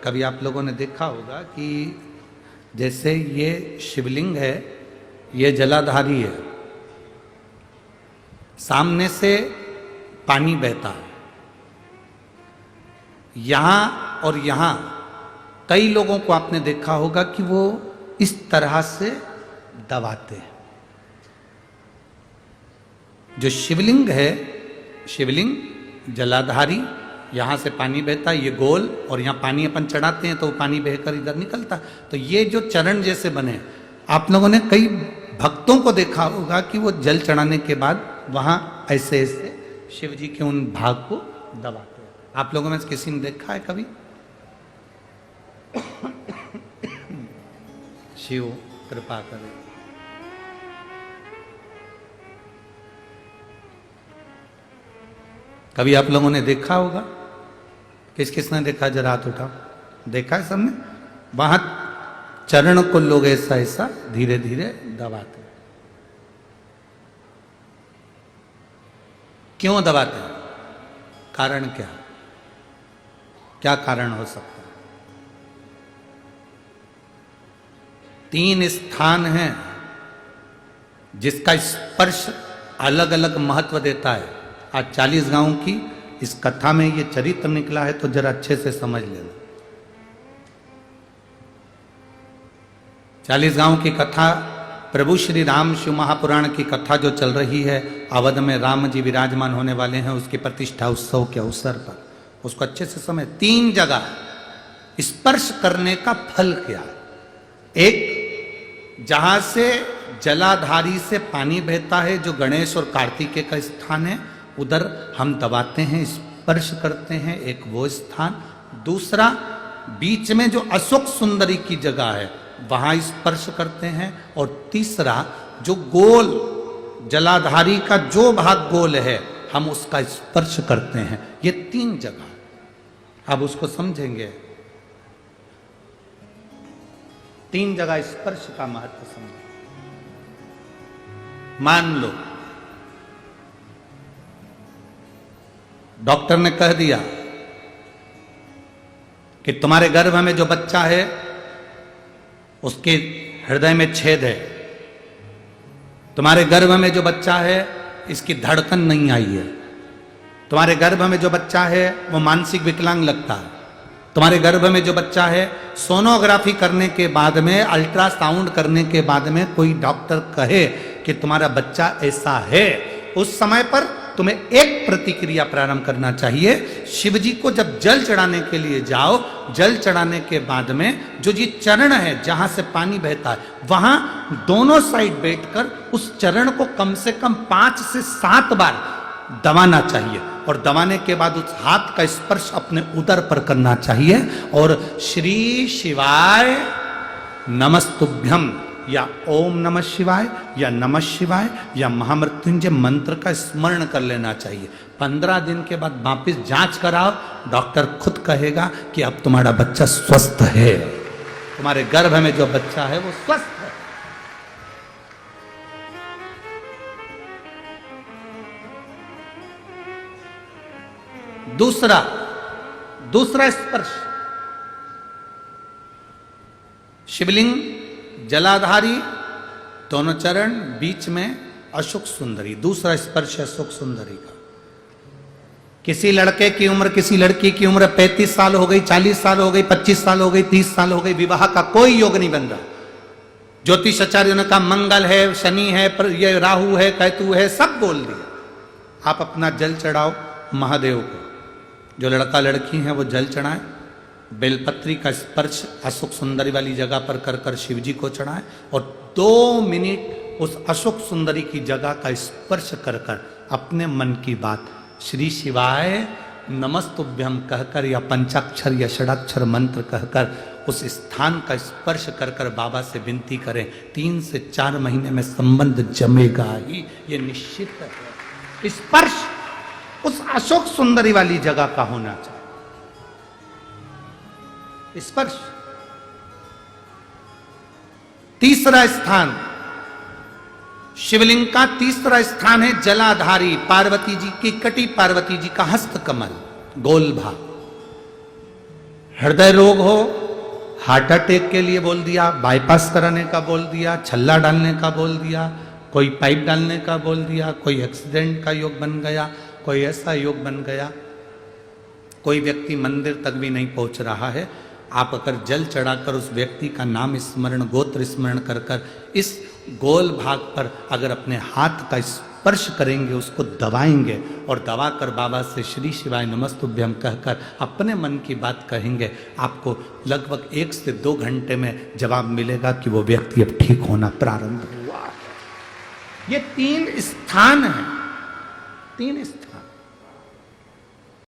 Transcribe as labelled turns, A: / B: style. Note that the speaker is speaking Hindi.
A: कभी आप लोगों ने देखा होगा कि जैसे ये शिवलिंग है, ये जलाधारी है, सामने से पानी बहता है, यहां और यहां कई लोगों को आपने देखा होगा कि वो इस तरह से दबाते हैं। जो शिवलिंग है, शिवलिंग जलाधारी, यहां से पानी बहता है, ये गोल, और यहां पानी अपन चढ़ाते हैं तो वो पानी बहकर इधर निकलता। तो ये जो चरण जैसे बने, आप लोगों ने कई भक्तों को देखा होगा कि वो जल चढ़ाने के बाद वहां ऐसे ऐसे शिव जी के उन भाग को दबाते हैं। आप लोगों में से किसी ने देखा है कभी? शिव कृपा करे। कभी आप लोगों ने देखा होगा? किस किसने देखा? जरा हाथ उठाओ। देखा है सबने? वहां चरण को लोग ऐसा ऐसा धीरे धीरे दबाते हैं। क्यों दबाते हैं? कारण क्या? क्या कारण हो सकता है? 3 स्थान हैं जिसका स्पर्श अलग अलग महत्व देता है। आज 40 गांव की इस कथा में ये चरित्र निकला है, तो जरा अच्छे से समझ लेना। 40 गांव की कथा, प्रभु श्री राम शिव महापुराण की कथा जो चल रही है, अवध में राम जी विराजमान होने वाले हैं, उसकी प्रतिष्ठा उत्सव के अवसर पर, उसको अच्छे से समझ। 3 जगह स्पर्श करने का फल क्या है? एक, जहां से जलाधारी से पानी बहता है, जो गणेश और कार्तिकेय का स्थान है, उधर हम दबाते हैं, स्पर्श करते हैं, एक वो स्थान। दूसरा, बीच में जो अशोक सुंदरी की जगह है, वहां स्पर्श करते हैं। और तीसरा, जो गोल जलाधारी का जो भाग गोल है, हम उसका स्पर्श करते हैं। ये 3 जगह, अब उसको समझेंगे। 3 जगह स्पर्श का महत्व समझें। मान लो डॉक्टर ने कह दिया कि तुम्हारे गर्भ में जो बच्चा है उसके हृदय में छेद है, तुम्हारे गर्भ में जो बच्चा है इसकी धड़कन नहीं आई है, तुम्हारे गर्भ में जो बच्चा है वो मानसिक विकलांग लगता है, तुम्हारे गर्भ में जो बच्चा है, सोनोग्राफी करने के बाद में, अल्ट्रासाउंड करने के बाद में कोई डॉक्टर कहे कि तुम्हारा बच्चा ऐसा है, उस समय पर तुम्हें एक प्रतिक्रिया प्रारंभ करना चाहिए। शिव जी को जब जल चढ़ाने के लिए जाओ, जल चढ़ाने के बाद में जो ये चरण है जहां से पानी बहता है, वहां दोनों साइड बैठकर उस चरण को कम से कम 5 से 7 बार दबाना चाहिए। और दबाने के बाद उस हाथ का स्पर्श अपने उदर पर करना चाहिए और श्री शिवाय नमस्तुभ्यम या ओम नमः शिवाय या नमः शिवाय या महामृत्युंजय मंत्र का स्मरण कर लेना चाहिए। 15 दिन के बाद वापिस जांच कराओ, डॉक्टर खुद कहेगा कि अब तुम्हारा बच्चा स्वस्थ है, तुम्हारे गर्भ में जो बच्चा है वो स्वस्थ है। दूसरा स्पर्श, शिवलिंग जलाधारी, दोनों चरण, बीच में अशोक सुंदरी। दूसरा स्पर्श अशोक सुंदरी का। किसी लड़के की उम्र, किसी लड़की की उम्र 35 साल हो गई, 40 साल हो गई, 25 साल हो गई, 30 साल हो गई, विवाह का कोई योग नहीं बन रहा। ज्योतिष आचार्यों ने कहा मंगल है, शनि है, ये राहु है, केतु है, सब बोल दिया। आप अपना जल चढ़ाओ महादेव को। जो लड़का लड़की है वो जल चढ़ाएं, बेलपत्री का स्पर्श अशोक सुंदरी वाली जगह पर कर कर शिव जी को चढ़ाएं और 2 मिनट उस अशोक सुंदरी की जगह का स्पर्श कर कर अपने मन की बात श्री शिवाय नमस्तुभ्यम कहकर या पंचाक्षर या षडाक्षर मंत्र कहकर उस स्थान का स्पर्श कर कर बाबा से विनती करें। 3 से 4 महीने में संबंध जमेगा ही, ये निश्चित है। स्पर्श उस अशोक सुंदरी वाली जगह का होना चाहिए। स्पर्श। तीसरा स्थान, शिवलिंग का तीसरा स्थान है जलाधारी, पार्वती जी की कटी, पार्वती जी का हस्त कमल, गोल भाग। हृदय रोग हो, हार्ट अटैक के लिए बोल दिया, बाईपास कराने का बोल दिया, छल्ला डालने का बोल दिया, कोई पाइप डालने का बोल दिया, कोई एक्सीडेंट का योग बन गया, कोई ऐसा योग बन गया, कोई व्यक्ति मंदिर तक भी नहीं पहुंच रहा है। आप अगर जल चढ़ाकर उस व्यक्ति का नाम स्मरण, गोत्र स्मरण कर कर इस गोल भाग पर अगर अपने हाथ का स्पर्श करेंगे, उसको दबाएंगे और दबाकर बाबा से श्री शिवाय नमस्तुभ्यम कहकर अपने मन की बात कहेंगे, आपको लगभग 1 से 2 घंटे में जवाब मिलेगा कि वो व्यक्ति अब ठीक होना प्रारंभ हुआ। ये 3 स्थान हैं, 3 स्थान।